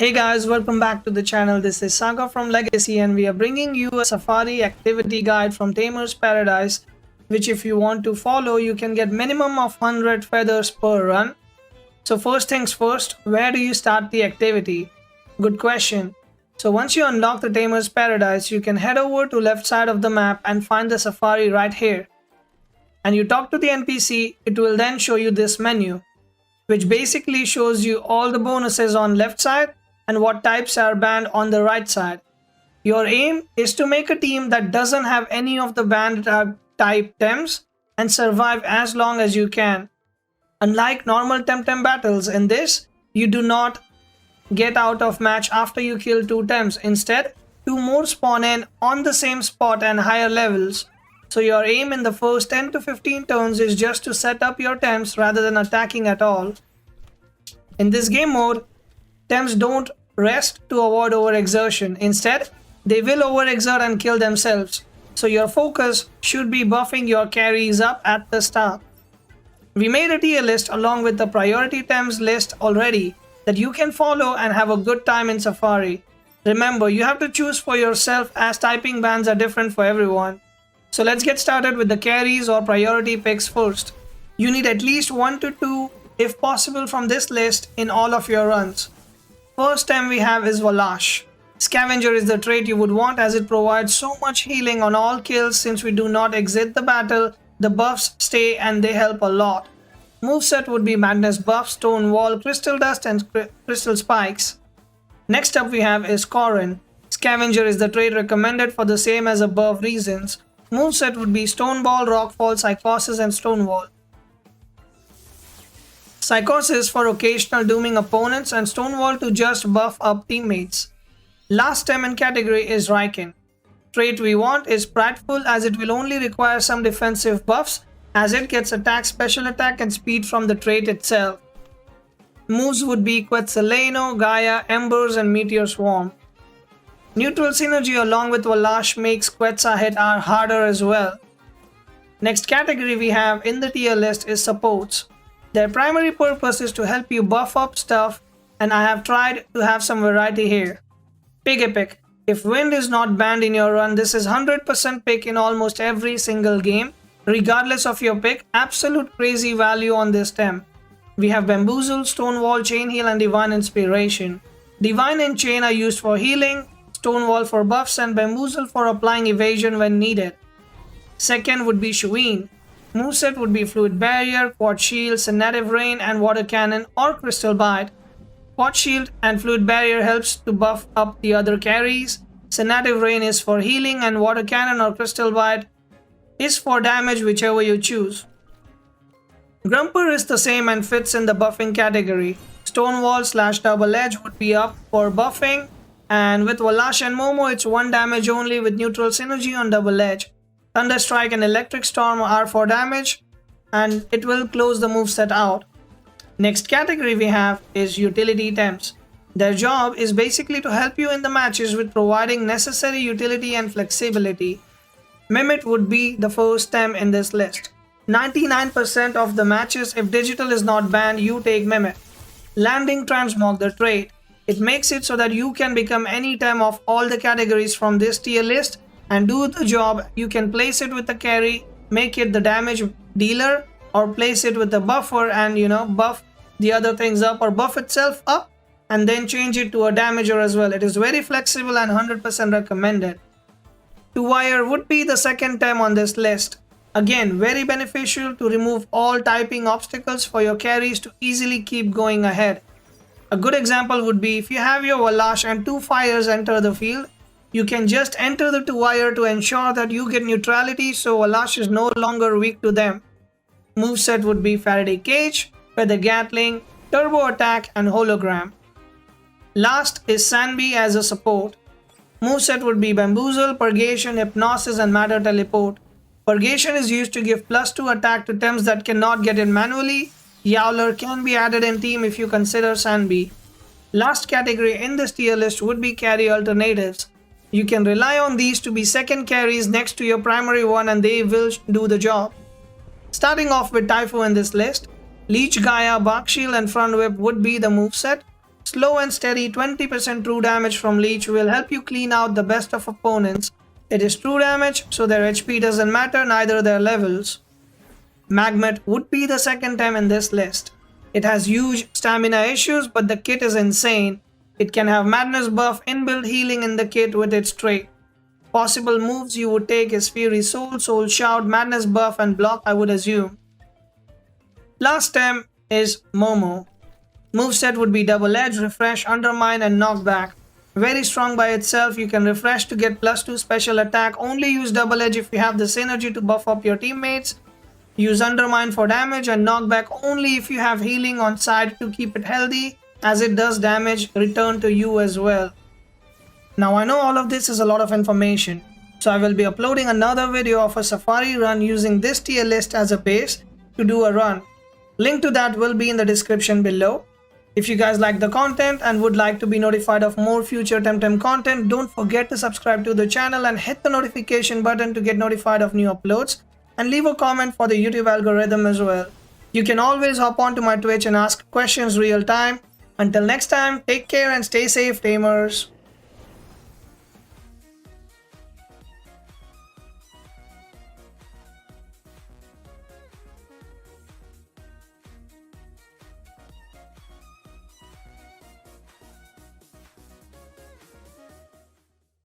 Hey guys, welcome back to the channel. This is Saga from Legacy and we are bringing you a safari activity guide from Tamer's Paradise, which if you want to follow, you can get minimum of 100 feathers per run. So first things first, where do you start the activity? Good question. So once you unlock the Tamer's Paradise, you can head over to left side of the map and find the safari right here. And you talk to the NPC, it will then show you this menu, which basically shows you all the bonuses on left side and what types are banned on the right side. Your aim is to make a team that doesn't have any of the banned type Tems and survive as long as you can. Unlike normal Temtem battles, in this, you do not get out of match after you kill 2 Tems. Instead, 2 more spawn in on the same spot and higher levels. So your aim in the first 10 to 15 turns is just to set up your Tems rather than attacking at all. In this game mode, Tems don't rest to avoid overexertion. Instead, they will overexert and kill themselves. So your focus should be buffing your carries up at the start. We made a tier list along with the priority Tems list already that you can follow and have a good time in Safari. Remember, you have to choose for yourself as typing bans are different for everyone. So let's get started with the carries or priority picks first. You need at least 1 to 2 if possible from this list in all of your runs. First Tem we have is 𝗲𝗏. Scavenger is the trait you would want as it provides so much healing on all kills. Since we do not exit the battle, the buffs stay and they help a lot. Moveset would be Madness buff, Stone Wall, Crystal Dust and Crystal Spikes. Next up we have is Corrin. Scavenger is the trait recommended for the same as above reasons. Moveset would be Stone Ball, Rockfall, Psychosis and Stone Wall. Psychosis for occasional dooming opponents and Stonewall to just buff up teammates. Last Tem in category is Raiken. Trait we want is Prideful as it will only require some defensive buffs as it gets attack, special attack and speed from the trait itself. Moves would be 𝗬𝗪𝗻, Gaia, Embers and Meteor Swarm. Neutral synergy along with 𝗲𝗏 makes 𝗬𝗪 hit harder as well. Next category we have in the tier list is Supports. Their primary purpose is to help you buff up stuff and I have tried to have some variety here. 𝗶𝗶𝗵𝗶𝗶. If wind is not banned in your run, this is 100% pick in almost every single game. Regardless of your pick, absolute crazy value on this Tem. We have Bamboozle, Stonewall, Chain Heal and Divine Inspiration. Divine and Chain are used for healing, Stonewall for buffs and Bamboozle for applying evasion when needed. Second would be Shuin. Moveset would be Fluid Barrier, Quad Shield, Sedative Rain and Water Cannon or Crystal Bite. Quad Shield and Fluid Barrier helps to buff up the other carries. Sedative Rain is for healing and Water Cannon or Crystal Bite is for damage, whichever you choose. 𝗵𝗶𝗆 is the same and fits in the buffing category. Stonewall / Double Edge would be up for buffing and with 𝗲𝗏 and Momo it's 1 damage only with neutral synergy on Double Edge. Thunder Strike and Electric Storm are for damage and it will close the moveset out. Next category we have is Utility Tems. Their job is basically to help you in the matches with providing necessary utility and flexibility. Mimit would be the first Tem in this list. 99% of the matches, if digital is not banned, you take Mimit. Landing Transmog, the trait. It makes it so that you can become any Tem of all the categories from this tier list and do the job. You can place it with the carry, make it the damage dealer, or place it with the buffer and buff the other things up or buff itself up and then change it to a damager as well. It is very flexible and 100% recommended. 𝗬𝗨 would be the second Tem on this list. Again, very beneficial to remove all typing obstacles for your carries to easily keep going ahead. A good example would be if you have your 𝗲𝗏 and 2 fires enter the field, you can just enter the 𝗬𝗨 to ensure that you get neutrality so 𝗲𝗏 is no longer weak to them. Moveset would be Faraday Cage, Feather Gatling, Turbo Attack and Hologram. Last is Sanbi as a support. Moveset would be Bamboozle, Purgation, Hypnosis and Matter Teleport. Purgation is used to give +2 attack to Tems that cannot get in manually. Yowler can be added in team if you consider Sanbi. Last category in this tier list would be Carry Alternatives. You can rely on these to be second carries next to your primary one and they will do the job. Starting off with Typhoon in this list, Leech, Gaia, Bark Shield and Front Whip would be the moveset. Slow and steady 20% true damage from Leech will help you clean out the best of opponents. It is true damage, so their HP doesn't matter, neither their levels. Magmet would be the second Tem in this list. It has huge stamina issues, but the kit is insane. It can have Madness buff, inbuilt healing in the kit with its trait. Possible moves you would take is Fury Soul, Soul Shout, Madness buff and block, I would assume. Last Tem is Momo. Moveset would be Double Edge, Refresh, Undermine and Knockback. Very strong by itself, you can refresh to get +2 special attack. Only use Double Edge if you have the synergy to buff up your teammates. Use Undermine for damage and Knockback only if you have healing on side to keep it healthy, as it does damage return to you as well. Now I know all of this is a lot of information, so I will be uploading another video of a Safari run using this tier list as a base to do a run. Link to that will be in the description below. If you guys like the content and would like to be notified of more future Temtem content, don't forget to subscribe to the channel and hit the notification button to get notified of new uploads, and leave a comment for the YouTube algorithm as well. You can always hop onto my Twitch and ask questions real time. Until next time, take care and stay safe, Tamers.